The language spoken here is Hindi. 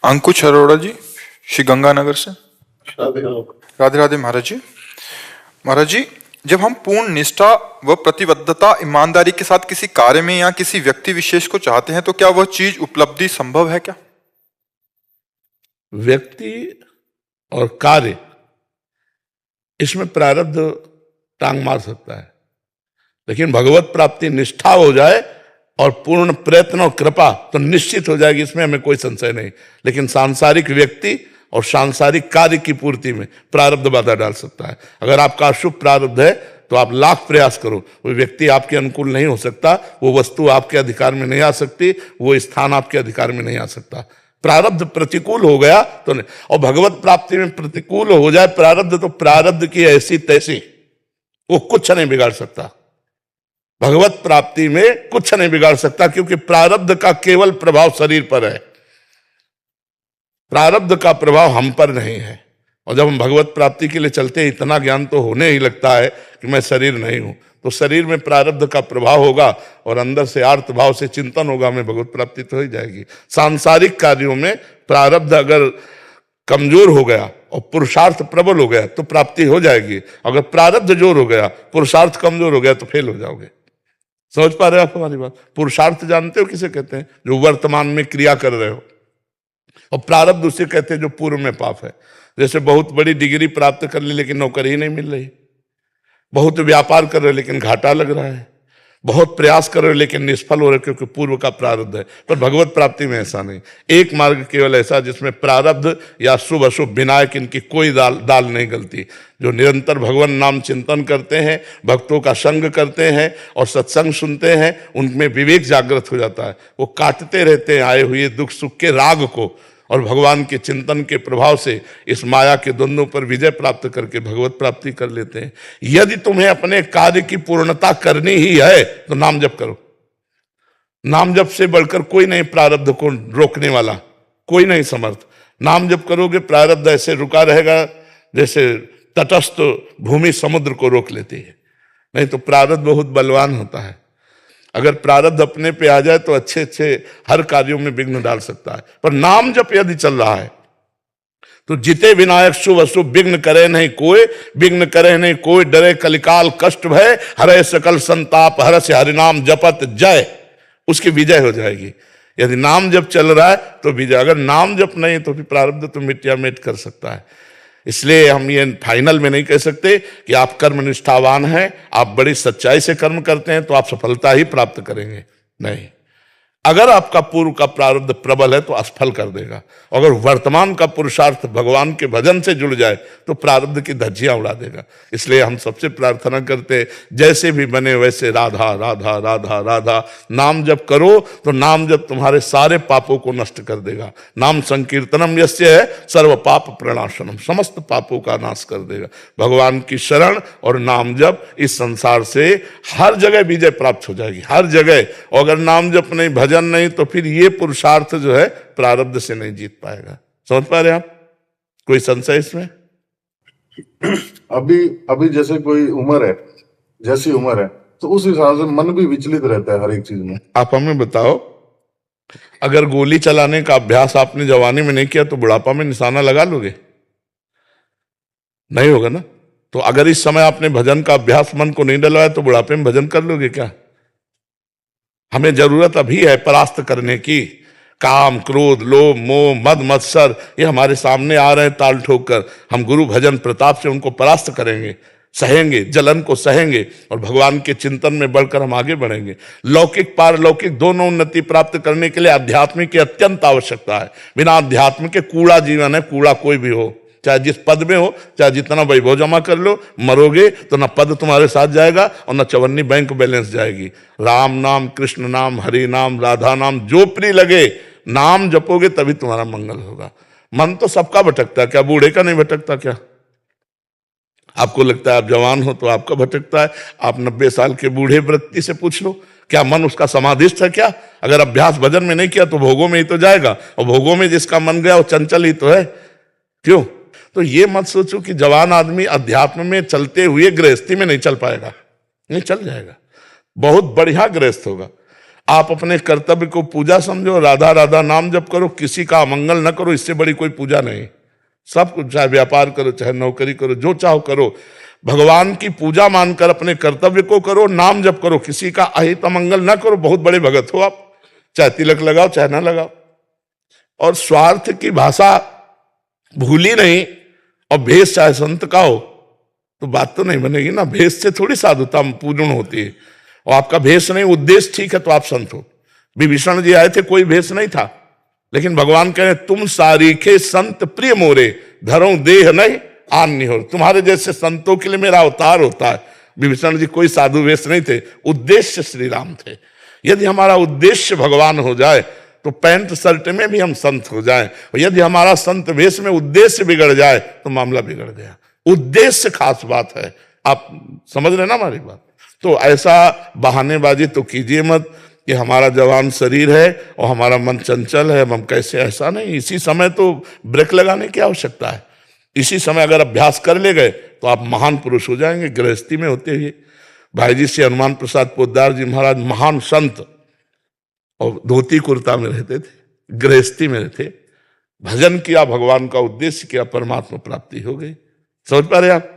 अंकुश अरोड़ा जी, श्री गंगानगर से। राधे राधे महाराज जी। महाराज जी, जब हम पूर्ण निष्ठा व प्रतिबद्धता ईमानदारी के साथ किसी कार्य में या किसी व्यक्ति विशेष को चाहते हैं तो क्या वह चीज उपलब्धि संभव है क्या? व्यक्ति और कार्य, इसमें प्रारब्ध टांग मार सकता है, लेकिन भगवत प्राप्ति निष्ठा हो जाए और पूर्ण प्रयत्न और कृपा तो निश्चित हो जाएगी, इसमें हमें कोई संशय नहीं। लेकिन सांसारिक व्यक्ति और सांसारिक कार्य की पूर्ति में प्रारब्ध बाधा डाल सकता है। अगर आपका अशुभ प्रारब्ध है तो आप लाख प्रयास करो, वो व्यक्ति आपके अनुकूल नहीं हो सकता, वो वस्तु आपके अधिकार में नहीं आ सकती, वो स्थान आपके अधिकार में नहीं आ सकता। प्रारब्ध प्रतिकूल हो गया तो नहीं। और भगवत प्राप्ति में प्रतिकूल हो जाए प्रारब्ध, तो प्रारब्ध की ऐसी तैसी, वो कुछ नहीं बिगाड़ सकता। भगवत प्राप्ति में कुछ नहीं बिगाड़ सकता, क्योंकि प्रारब्ध का केवल प्रभाव शरीर पर है, प्रारब्ध का प्रभाव हम पर नहीं है। और जब हम भगवत प्राप्ति के लिए चलते हैं, इतना ज्ञान तो होने ही लगता है कि मैं शरीर नहीं हूं, तो शरीर में प्रारब्ध का प्रभाव होगा और अंदर से आर्त भाव से चिंतन होगा, हमें भगवत प्राप्ति तो हो ही जाएगी। सांसारिक कार्यों में प्रारब्ध अगर कमजोर हो गया और पुरुषार्थ प्रबल हो गया तो प्राप्ति हो जाएगी। अगर प्रारब्ध जोर हो गया, पुरुषार्थ कमजोर हो गया तो फेल हो जाओगे। समझ पा रहे हो आप हमारी बात? पुरुषार्थ जानते हो किसे कहते हैं? जो वर्तमान में क्रिया कर रहे हो। और प्रारब्ध उसे कहते हैं जो पूर्व में पाप है। जैसे बहुत बड़ी डिग्री प्राप्त कर ली लेकिन नौकरी ही नहीं मिल रही, बहुत व्यापार कर रहे लेकिन घाटा लग रहा है, बहुत प्रयास कर रहे लेकिन निष्फल हो रहे, क्योंकि पूर्व का प्रारब्ध है। पर भगवत प्राप्ति में ऐसा नहीं। एक मार्ग केवल ऐसा जिसमें प्रारब्ध या शुभ अशुभ विनायक इनकी कोई दाल नहीं गलती। जो निरंतर भगवान नाम चिंतन करते हैं, भक्तों का संग करते हैं और सत्संग सुनते हैं, उनमें विवेक जागृत हो जाता है। वो काटते रहते हैं आए हुए दुख सुख के राग को, और भगवान के चिंतन के प्रभाव से इस माया के द्वंद्वों पर विजय प्राप्त करके भगवत प्राप्ति कर लेते हैं। यदि तुम्हें अपने कार्य की पूर्णता करनी ही है तो नाम जप करो। नाम जप से बढ़कर कोई नहीं प्रारब्ध को रोकने वाला, कोई नहीं समर्थ। नाम जप करोगे, प्रारब्ध ऐसे रुका रहेगा जैसे तटस्थ भूमि समुद्र को रोक लेती है। नहीं तो प्रारब्ध बहुत बलवान होता है। अगर प्रारब्ध अपने पे आ जाए तो अच्छे अच्छे हर कार्यों में विघ्न डाल सकता है। पर नाम जप यदि चल रहा है तो जिते विनायक शुभ अशुभ विघ्न करे नहीं कोई, विघ्न करे नहीं कोई, डरे कलिकाल कष्ट भय, हरे सकल संताप हरस हरिनाम जपत जय, उसकी विजय हो जाएगी। यदि नाम जप चल रहा है तो विजय। अगर नाम जप नहीं तो फिर प्रारब्ध तो मिट्टिया मिट कर सकता है। इसलिए हम ये फाइनल में नहीं कह सकते कि आप कर्म निष्ठावान हैं, आप बड़ी सच्चाई से कर्म करते हैं तो आप सफलता ही प्राप्त करेंगे। नहीं, अगर आपका पूर्व का प्रारब्ध प्रबल है तो असफल कर देगा। अगर वर्तमान का पुरुषार्थ भगवान के भजन से जुड़ जाए तो प्रारब्ध की धज्जियां उड़ा देगा। इसलिए हम सबसे प्रार्थना करते, जैसे भी बने वैसे राधा राधा राधा राधा नाम जप करो, तो नाम जप तुम्हारे सारे पापों को नष्ट कर देगा। नाम संकीर्तनम यस्य है सर्व पाप प्रणाशनम, समस्त पापों का नाश कर देगा। भगवान की शरण और नाम जप, इस संसार से हर जगह विजय प्राप्त हो जाएगी, हर जगह। और अगर नाम जप नहीं, भजन नहीं, तो फिर ये पुरुषार्थ जो है प्रारब्ध से नहीं जीत पाएगा। समझ पा रहे आप? कोई संशय इसमें? अभी जैसे कोई उम्र है, जैसी उम्र है तो उस हिसाब से मन भी विचलित रहता है हर एक चीज में। आप हमें बताओ, अगर गोली चलाने का अभ्यास आपने जवानी में नहीं किया तो बुढ़ापा में निशाना लगा लोगे? नहीं होगा ना। तो अगर इस समय आपने भजन का अभ्यास मन को नहीं डलवाया तो बुढ़ापे में भजन कर लोगे क्या? हमें जरूरत अभी है परास्त करने की। काम क्रोध लोभ मोह मद मत्सर ये हमारे सामने आ रहे हैं ताल ठोक कर। हम गुरु भजन प्रताप से उनको परास्त करेंगे, सहेंगे, जलन को सहेंगे और भगवान के चिंतन में बढ़कर हम आगे बढ़ेंगे। लौकिक पारलौकिक दोनों उन्नति प्राप्त करने के लिए आध्यात्म की अत्यंत आवश्यकता है। बिना अध्यात्म के कूड़ा जीवन है, कूड़ा कोई भी हो, चाहे जिस पद में हो, चाहे जितना वैभव जमा कर लो, मरोगे तो ना पद तुम्हारे साथ जाएगा और ना चवन्नी बैंक बैलेंस जाएगी। राम नाम कृष्ण नाम हरि नाम राधा नाम जो प्रिय लगे, नाम जपोगे तभी तुम्हारा मंगल होगा। मन तो सबका भटकता है, क्या बूढ़े का नहीं भटकता? क्या आपको लगता है आप जवान हो तो आपका भटकता है? आप 90 साल के बूढ़े व्यक्ति से पूछ लो, क्या मन उसका समाधिस्थ है? क्या अगर अभ्यास भजन में नहीं किया तो भोगों में ही तो जाएगा, और भोगों में जिसका मन गया वो चंचल ही तो है। क्यों? तो ये मत सोचो कि जवान आदमी अध्यात्म में चलते हुए गृहस्थी में नहीं चल पाएगा। नहीं, चल जाएगा, बहुत बढ़िया गृहस्थ होगा। आप अपने कर्तव्य को पूजा समझो, राधा राधा नाम जप करो, किसी का अमंगल न करो, इससे बड़ी कोई पूजा नहीं। सब कुछ, चाहे व्यापार करो, चाहे नौकरी करो, जो चाहो करो, भगवान की पूजा मानकर अपने कर्तव्य को करो, नाम जप करो, किसी का अहित अमंगल न करो, बहुत बड़े भगत हो आप। चाहे तिलक लगाओ चाहे ना लगाओ, और स्वार्थ की भाषा भूली नहीं, और भेष चाहे संत का हो, तो बात तो नहीं बनेगी ना। भेष से थोड़ी साधुता पूर्ण होती है, और आपका भेष नहीं, उद्देश्य ठीक है तो आप संत हो। विभीषण जी आए थे, कोई भेष नहीं था, लेकिन भगवान कह रहे तुम सारीखे संत प्रिय मोरे, धरो देह नहीं आन हो। तुम्हारे जैसे संतों के लिए मेरा अवतार होता है। विभीषण जी कोई साधु वेश नहीं थे, उद्देश्य श्री राम थे। यदि हमारा उद्देश्य भगवान हो जाए तो पैंट शर्ट में भी हम संत हो जाएं, और यदि हमारा संत वेश में उद्देश्य बिगड़ जाए तो मामला बिगड़ गया। उद्देश्य खास बात है, आप समझ रहे ना हमारी बात। तो ऐसा बहानेबाजी तो कीजिए मत कि हमारा जवान शरीर है और हमारा मन चंचल है, हम कैसे, ऐसा नहीं। इसी समय तो ब्रेक लगाने की आवश्यकता है। इसी समय अगर अभ्यास कर ले गए तो आप महान पुरुष हो जाएंगे। गृहस्थी में होते हुए भाई जी से हनुमान प्रसाद पोद्दार जी महाराज महान संत, और धोती कुर्ता में रहते थे, गृहस्थी में रहते, भजन किया, भगवान का उद्देश्य किया, परमात्मा प्राप्ति हो गई। समझ पा रहे आप?